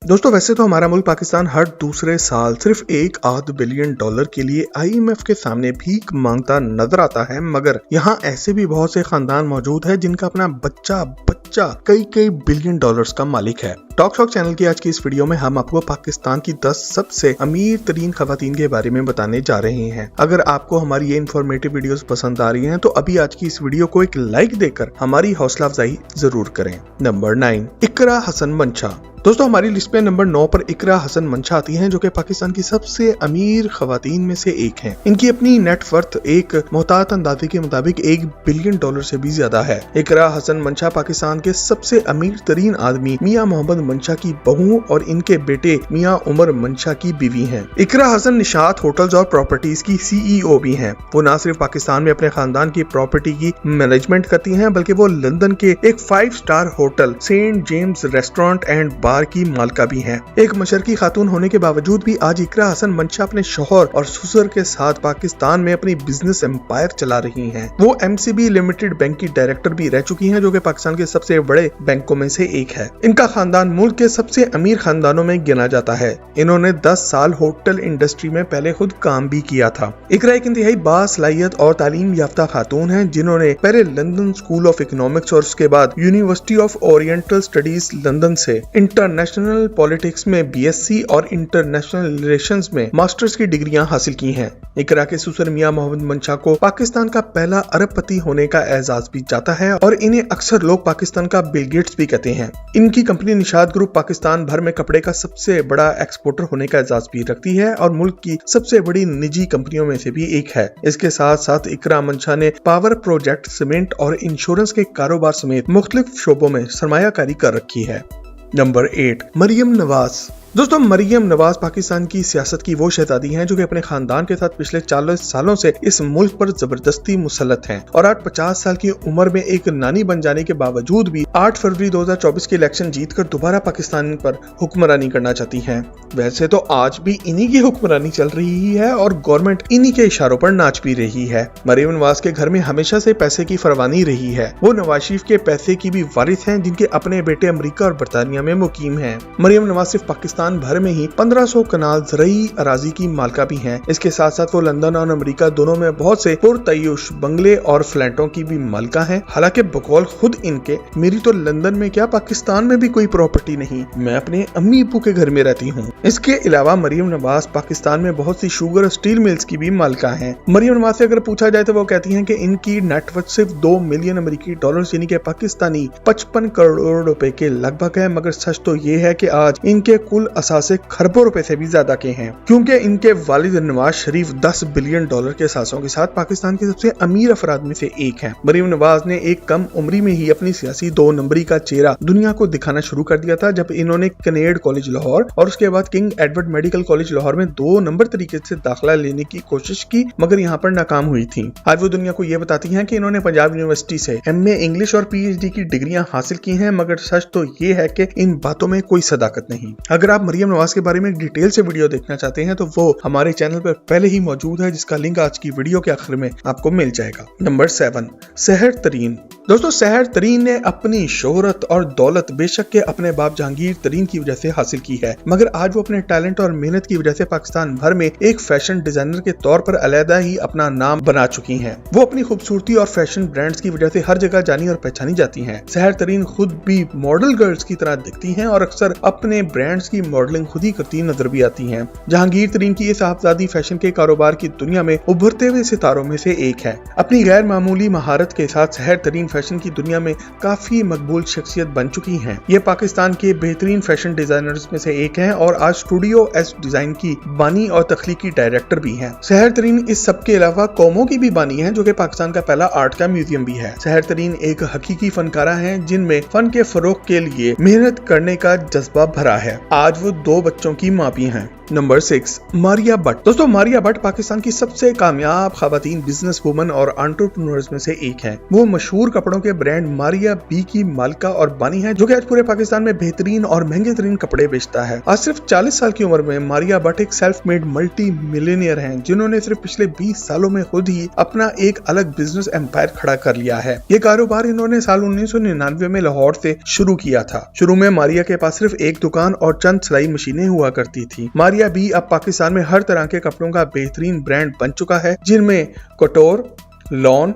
दोस्तों वैसे तो हमारा मुल्क पाकिस्तान हर दूसरे साल सिर्फ $1 बिलियन के लिए IMF के सामने भीख मांगता नजर आता है, मगर यहाँ ऐसे भी बहुत से खानदान मौजूद है जिनका अपना बच्चा कई बिलियन डॉलर्स का मालिक है। टॉक शॉक चैनल की आज की इस वीडियो में हम आपको पाकिस्तान की 10 सबसे अमीर तरीन खवातीन के बारे में बताने जा रहे हैं। अगर आपको हमारी ये इन्फॉर्मेटिव वीडियोस पसंद आ रही हैं तो अभी आज की इस वीडियो को एक लाइक देकर हमारी हौसला अफजाई जरूर करें। नंबर 9, इकरा हसन मंशा। दोस्तों हमारी लिस्ट में नंबर 9 पर इकरा हसन मंशा आती हैं, जो कि पाकिस्तान की सबसे अमीर खवातीन में से एक हैं। इनकी अपनी नेट वर्थ एक मोहतात अंदाजे के मुताबिक $1 बिलियन से भी ज्यादा है। इकरा हसन मंशा पाकिस्तान के सबसे अमीर तरीन आदमी मियां मोहम्मद मंशा की बहू और इनके बेटे मियां उमर मंशा की बीवी हैं। इकरा हसन निशात होटल्स और प्रॉपर्टीज की CEO भी हैं। वो न सिर्फ पाकिस्तान में अपने खानदान की प्रॉपर्टी की मैनेजमेंट करती हैं, बल्कि वो लंदन के एक 5 star hotel Saint James restaurant and bar की मालिका भी हैं। एक मशरकी खातून होने के बावजूद भी आज इकरा हसन मंशा अपने शौहर और ससुर के साथ पाकिस्तान में अपनी बिजनेस एम्पायर चला रही हैं। वो MCB लिमिटेड बैंक की डायरेक्टर भी रह चुकी हैं, जो कि पाकिस्तान के सबसे बड़े बैंकों में से एक है। इनका खानदान मुल्क के सबसे अमीर खानदानों में गिना जाता है। इन्होंने 10 साल होटल इंडस्ट्री में पहले खुद काम भी किया था। इकरा एक इंतहाई बासलाहियत और तालीम याफ्ता खातून है, जिन्होंने पहले लंदन स्कूल ऑफ इकोनॉमिक्स और उसके बाद university of oriental studies London से इंटरनेशनल पॉलिटिक्स में BSc और इंटरनेशनल रिलेशंस में मास्टर्स की डिग्रियां हासिल की हैं। इकरा के ससुर मियां मोहम्मद मंशा को पाकिस्तान का पहला अरबपति होने का एजाज भी जाता है और इन्हें अक्सर लोग पाकिस्तान का बिल गेट्स भी कहते हैं। इनकी कंपनी निशात ग्रुप पाकिस्तान भर में कपड़े का सबसे बड़ा एक्सपोर्टर होने का एजाज भी रखती है और मुल्क की सबसे बड़ी निजी कंपनियों में से भी एक है। इसके साथ साथ इकरा मंशा ने पावर प्रोजेक्ट, सीमेंट और इंश्योरेंस के कारोबार समेत मुख्तलिफ शोबों में सरमायाकारी कर रखी है। नंबर 8, मरियम नवाज। दोस्तों मरियम नवाज पाकिस्तान की सियासत की वो शहजादी हैं जो कि अपने खानदान के साथ पिछले 40 सालों से इस मुल्क पर जबरदस्ती मुसल्लत हैं और आज 50 साल की उम्र में एक नानी बन जाने के बावजूद भी 8 फरवरी 2024 के इलेक्शन जीतकर दोबारा पाकिस्तान पर हुक्मरानी करना चाहती हैं। वैसे तो आज भी इन्हीं की हुक्मरानी चल रही है और गवर्नमेंट इन्हीं के इशारों पर नाच भी रही है। मरियम नवाज के घर में हमेशा से पैसे की फरवानी रही है। वो नवाज शरीफ के पैसे की भी वारिस हैं, जिनके अपने बेटे अमेरिका और बरतानिया में मुकीम हैं। मरियम नवाज सिर्फ पाकिस्तान भर में ही 1500 कनाल ज़रई अराजी की मालिका भी हैं। इसके साथ साथ वो लंदन और अमेरिका दोनों में बहुत से पुरतयुश बंगले और फ्लैटों की भी मालिका हैं। हालांकि बकौल खुद इनके, मेरी तो लंदन में क्या पाकिस्तान में भी कोई प्रॉपर्टी नहीं, मैं अपने अम्मी अब्बू के घर में रहती हूँ। इसके अलावा मरियम नवाज पाकिस्तान में बहुत सी शुगर स्टील मिल्स की भी मालिका है। मरियम नवाज से अगर पूछा जाए तो वो कहती है कि इनकी नेटवर्थ सिर्फ $2 मिलियन अमेरिकी यानी कि पाकिस्तानी 55 करोड़ रुपए के लगभग है, मगर सच तो ये है कि आज इनके कुल असासे खरबों रुपए से भी ज्यादा के हैं, क्योंकि इनके वालिद नवाज शरीफ $10 बिलियन के सासों के साथ पाकिस्तान के सबसे अमीर अफराद में से एक हैं। मरियम नवाज ने एक कम उम्री में ही अपनी सियासी 2 नंबरी का चेहरा दुनिया को दिखाना शुरू कर दिया था, जब इन्होंने कनेड कॉलेज लाहौर और उसके बाद king Edward medical college Lahore में 2 नंबर तरीके से दाखिला लेने की कोशिश की, मगर यहाँ पर नाकाम हुई थी। आज वो दुनिया को ये बताती हैं कि इन्होंने पंजाब यूनिवर्सिटी से MA इंग्लिश और PhD की डिग्रियां हासिल की हैं, मगर सच तो ये है कि इन बातों में कोई सदाकत नहीं। अगर आप मरियम नवाज के बारे में डिटेल से वीडियो देखना चाहते हैं तो वो हमारे चैनल पर पहले ही मौजूद है, जिसका लिंक आज की वीडियो के आखिर में आपको मिल जाएगा। नंबर 7, सहर तरीन। दोस्तों सहर तरीन ने अपनी शोहरत और दौलत बेशक के अपने बाप जहांगीर तरीन की वजह से हासिल की है, मगर आज वो अपने टैलेंट और मेहनत की वजह से पाकिस्तान भर में एक फैशन डिजाइनर के तौर पर अलहदा ही अपना नाम बना चुकी हैं। वो अपनी खूबसूरती और फैशन ब्रांड्स की वजह से हर जगह जानी और पहचानी जाती हैं। सहर तरीन खुद भी मॉडल गर्ल्स की तरह दिखती हैं और अक्सर अपने ब्रांड्स की मॉडलिंग खुद ही करती नजर भी आती हैं। जहांगीर तरीन की इस साहबजादी फैशन के कारोबार की दुनिया में उभरते हुए सितारों में से एक है। अपनी गैर मामूली महारत के साथ सहर तरीन फैशन की दुनिया में काफी मकबूल शख्सियत बन चुकी हैं। ये पाकिस्तान के बेहतरीन फैशन डिजाइनर्स में से एक हैं और आज स्टूडियो S डिजाइन की बानी और तख्लीकी डायरेक्टर भी हैं। सहर तरीन इस सब के अलावा कौमों की भी बानी है, जो कि पाकिस्तान का पहला आर्ट का म्यूजियम भी है। सहर तरीन एक हकीकी फनकारा है, जिनमें फन के फरोग के लिए मेहनत करने का जज्बा भरा है। आज वो 2 बच्चों की माँ भी हैं। नंबर 6, मारिया भट्ट। दोस्तों मारिया भट्ट पाकिस्तान की सबसे कामयाब खवातीन बिजनेस वुमन और एंटरप्रेन्योर्स में से एक है। वो मशहूर कपड़ों के ब्रांड मारिया बी की मालिका और बानी है, जो कि आज पूरे पाकिस्तान में बेहतरीन और महंगे तरीन कपड़े बेचता है। आज सिर्फ 40 साल की उम्र में मारिया भट्ट एक सेल्फ मेड मल्टी मिलियनियर हैं, जिन्होंने सिर्फ पिछले 20 सालों में खुद ही अपना एक अलग बिजनेस एम्पायर खड़ा कर लिया है। ये कारोबार इन्होंने साल 1999 में लाहौर से शुरू किया था। शुरू में मारिया के पास सिर्फ एक दुकान और चंद सिलाई मशीनें हुआ करती थी। मारिया भी अब पाकिस्तान में हर तरह के कपड़ों का बेहतरीन ब्रांड बन चुका है, जिनमें कटोर, लॉन,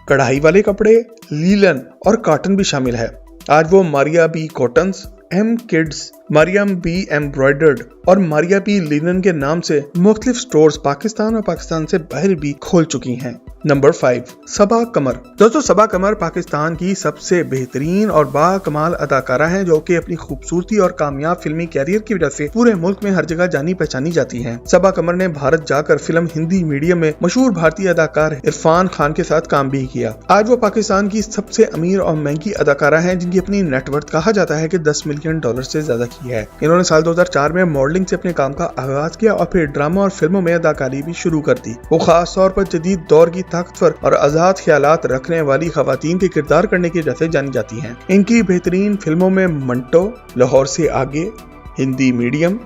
कढ़ाई वाले कपड़े, लीलन और कॉटन भी शामिल है। आज वो Maria B cottons, M kids, Mariam B embroidered और मारिया बी लिनन के नाम से मुख्तलिफ स्टोर्स पाकिस्तान और पाकिस्तान से बाहर भी खोल चुकी हैं। नंबर 5, सबा कमर। दोस्तों सबा कमर पाकिस्तान की सबसे बेहतरीन और बाकमाल अदाकारा हैं, जो कि अपनी खूबसूरती और कामयाब फिल्मी कैरियर की वजह से पूरे मुल्क में हर जगह जानी पहचानी जाती हैं। सबा कमर ने भारत जाकर फिल्म हिंदी मीडियम में मशहूर भारतीय अदाकार इरफान खान के साथ काम भी किया। आज वो पाकिस्तान की सबसे अमीर और महंगी अदाकारा हैं, जिनकी अपनी नेटवर्थ कहा जाता है कि $10 मिलियन से ज्यादा की है। इन्होंने साल 2004 में मॉडलिंग से अपने काम का आगाज किया और फिर ड्रामा और फिल्मों में अदाकारी भी शुरू कर दी। वो खास तौर पर जदीद दौर की ताकतवर और आजाद ख्यालात रखने वाली खवातीन के किरदार करने की वजह से जानी जाती हैं। इनकी बेहतरीन फिल्मों में मंटो, लाहौर से आगे, हिंदी मीडियम,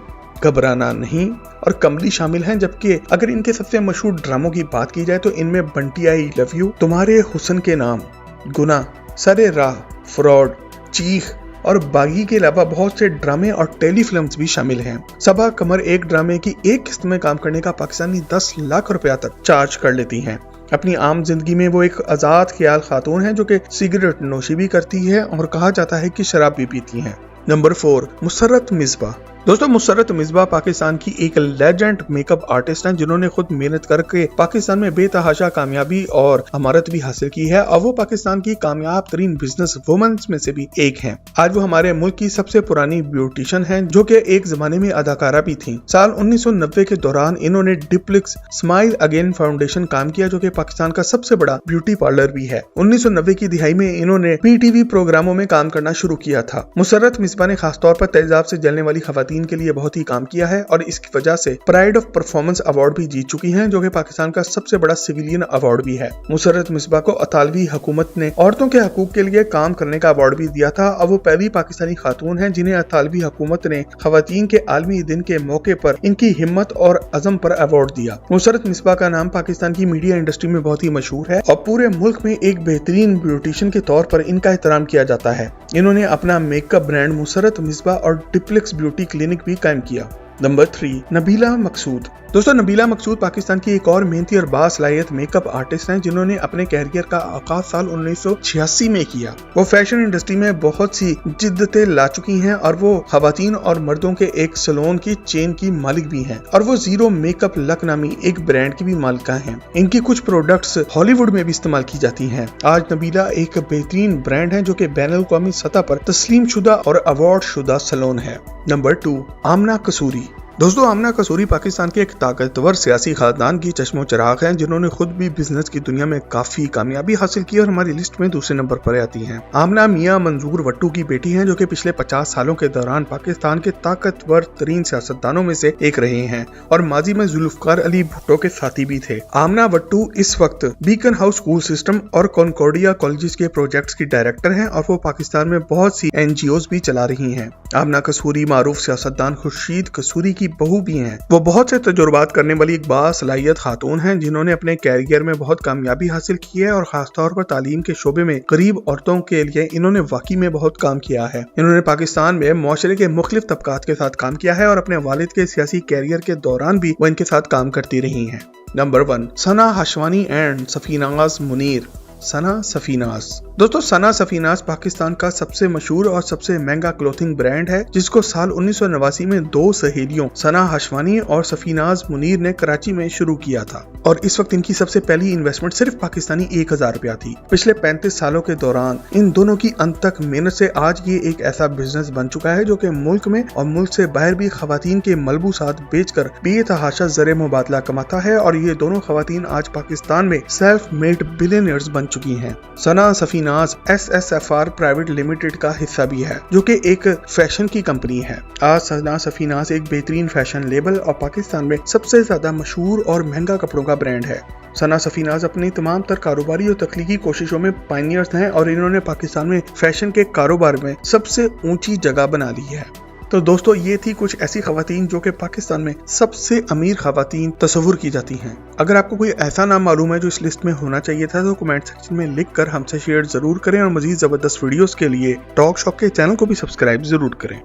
घबराना नहीं और कमली शामिल हैं। जबकि अगर इनके सबसे मशहूर ड्रामों की बात की जाए तो इनमें बंटी आई लव यू, तुम्हारे हुस्न के नाम, गुना, सरे राह, फ्रॉड, चीख और बागी के अलावा बहुत से ड्रामे और टेली फिल्म्स भी शामिल हैं। सबा कमर एक ड्रामे की एक किस्त में काम करने का पाकिस्तानी 10 लाख रुपया तक चार्ज कर लेती हैं। अपनी आम जिंदगी में वो एक आजाद ख्याल खातून है, जो कि सिगरेट नोशी भी करती है और कहा जाता है कि शराब भी पीती हैं। नंबर 4, मुसर्रत मिसबा। दोस्तों मुसर्रत मिसबा पाकिस्तान की एक लेजेंड मेकअप आर्टिस्ट हैं, जिन्होंने खुद मेहनत करके पाकिस्तान में बेतहाशा कामयाबी और अमारत भी हासिल की है और वो पाकिस्तान की कामयाब तरीन बिजनेस वुमन में से भी एक हैं। आज वो हमारे मुल्क की सबसे पुरानी ब्यूटिशियन हैं, जो कि एक जमाने में अदाकारा भी थी। साल 1990 के दौरान इन्होंने डिप्लिक्स स्माइल अगेन फाउंडेशन काम किया, जो कि पाकिस्तान का सबसे बड़ा ब्यूटी पार्लर भी है। 1990 की दिहाई में इन्होंने PTV प्रोग्रामों में काम करना शुरू किया था। मुसर्रत मिसबा ने खासतौर पर तेजाब से जलने वाली खवातीन के लिए बहुत ही काम किया है और इसकी वजह से प्राइड ऑफ परफॉर्मेंस अवार्ड भी जीत चुकी हैं, जो कि पाकिस्तान का सबसे बड़ा सिविलियन अवार्ड भी है। मुसर्रत मिसबा को अतालवी हुकूमत ने औरतों के हकूक के लिए काम करने का अवार्ड भी दिया था और वो पहली पाकिस्तानी खातून हैं जिन्हें अतालवी हुकूमत ने खवातीन के आलमी दिन के मौके पर इनकी हिम्मत और अज़म पर अवार्ड दिया। मुसर्रत मिसबा का नाम पाकिस्तान की मीडिया इंडस्ट्री में बहुत ही मशहूर है और पूरे मुल्क में एक बेहतरीन ब्यूटिशियन के तौर पर इनका एहतराम किया जाता है। इन्होंने अपना मेकअप ब्रांड मुसर्रत मिसबा और डिप्लेक्स ब्यूटी क्लिनिक भी कायम किया। नंबर 3, नबीला मकसूद। दोस्तों नबीला मकसूद पाकिस्तान की एक और मेहनती और बासलाहियत मेकअप आर्टिस्ट हैं, जिन्होंने अपने कैरियर का आगाज साल 1986 में किया। वो फैशन इंडस्ट्री में बहुत सी जिद्दतें ला चुकी हैं और वो खवातीन और मर्दों के एक सैलून की चेन की मालिक भी हैं और वो जीरो मेकअप लक नामी एक ब्रांड की भी मालिका हैं। इनकी कुछ प्रोडक्ट्स हॉलीवुड में भी इस्तेमाल की जाती हैं। आज नबीला एक बेहतरीन ब्रांड है, जो कि बैनुल-अक़वामी सतह पर तस्लीम शुदा और अवार्ड शुदा सैलून है। नंबर 2, आमना कसूरी। दोस्तों आमना कसूरी पाकिस्तान के एक ताकतवर सियासी खानदान की चश्मो चिराग हैं, जिन्होंने खुद भी बिजनेस की दुनिया में काफी कामयाबी हासिल की और हमारी लिस्ट में दूसरे नंबर पर आती हैं। आमना मियां मंजूर वट्टू की बेटी हैं, जो कि पिछले 50 सालों के दौरान पाकिस्तान के ताकतवर तरीन सियासतदानों में से एक रहे हैं और माजी में जुल्फकार अली भुट्टो के साथी भी थे। आमना वट्टू इस वक्त बीकन हाउस स्कूल सिस्टम और कॉन्कॉर्डिया कॉलेजेस के प्रोजेक्ट्स की डायरेक्टर हैं और वो पाकिस्तान में बहुत सी NGOs भी चला रही हैं। आमना कसूरी मारूफ सियासतदान खुर्शीद कसूरी की बहू भी हैं। वो बहुत से तजुर्बात करने वाली एक बासलाहियत खातून हैं, जिन्होंने अपने कैरियर में बहुत कामयाबी हासिल की है और खासतौर पर तालीम के शोबे में गरीब औरतों के लिए इन्होंने वाकई में बहुत काम किया है। इन्होंने पाकिस्तान में मुआशरे के मुख्तलिफ तबकात के साथ काम किया है और अपने वालिद के सियासी कैरियर के दौरान भी वो इनके साथ काम करती रही हैं। Number 1, Sana Hashwani and Safinaz Munir. सना सफीनाज। दोस्तों सना सफीनाज पाकिस्तान का सबसे मशहूर और सबसे महंगा क्लोथिंग ब्रांड है, जिसको साल 1989 में 2 सहेलियों सना हाशवानी और सफीनाज मुनीर ने कराची में शुरू किया था और इस वक्त इनकी सबसे पहली इन्वेस्टमेंट सिर्फ पाकिस्तानी 1000 रुपया थी। पिछले 35 सालों के दौरान इन दोनों की अंत तक मेहनत से आज ये एक ऐसा बिजनेस बन चुका है, जो कि मुल्क में और मुल्क से बाहर भी खवातीन के मलबूसात बेचकर बेतहाशा ज़र मुबादला कमाता है और ये दोनों खवातीन आज पाकिस्तान में सेल्फ मेड बिलियनियर्स बन चुकी हैं। सना सफीनाज SSFR प्राइवेट लिमिटेड का हिस्सा भी है, जो कि एक फैशन की कंपनी है। आज सना सफीनाज एक बेहतरीन फैशन लेबल और पाकिस्तान में सबसे ज्यादा मशहूर और महंगा कपड़ों का ब्रांड है। सना सफीनाज अपनी तमाम तर कारोबारी और तख्लीकी कोशिशों में पायनियर्स हैं और इन्होंने पाकिस्तान में फैशन के कारोबार में सबसे ऊंची जगह बना ली है। तो दोस्तों, ये थी कुछ ऐसी खवातीन जो कि पाकिस्तान में सबसे अमीर खवातीन तस्वुर की जाती हैं। अगर आपको कोई ऐसा नाम मालूम है जो इस लिस्ट में होना चाहिए था तो कमेंट सेक्शन में लिख कर हमसे शेयर जरूर करें और मजीद जबरदस्त वीडियोस के लिए टॉक शॉप के चैनल को भी सब्सक्राइब जरूर करें।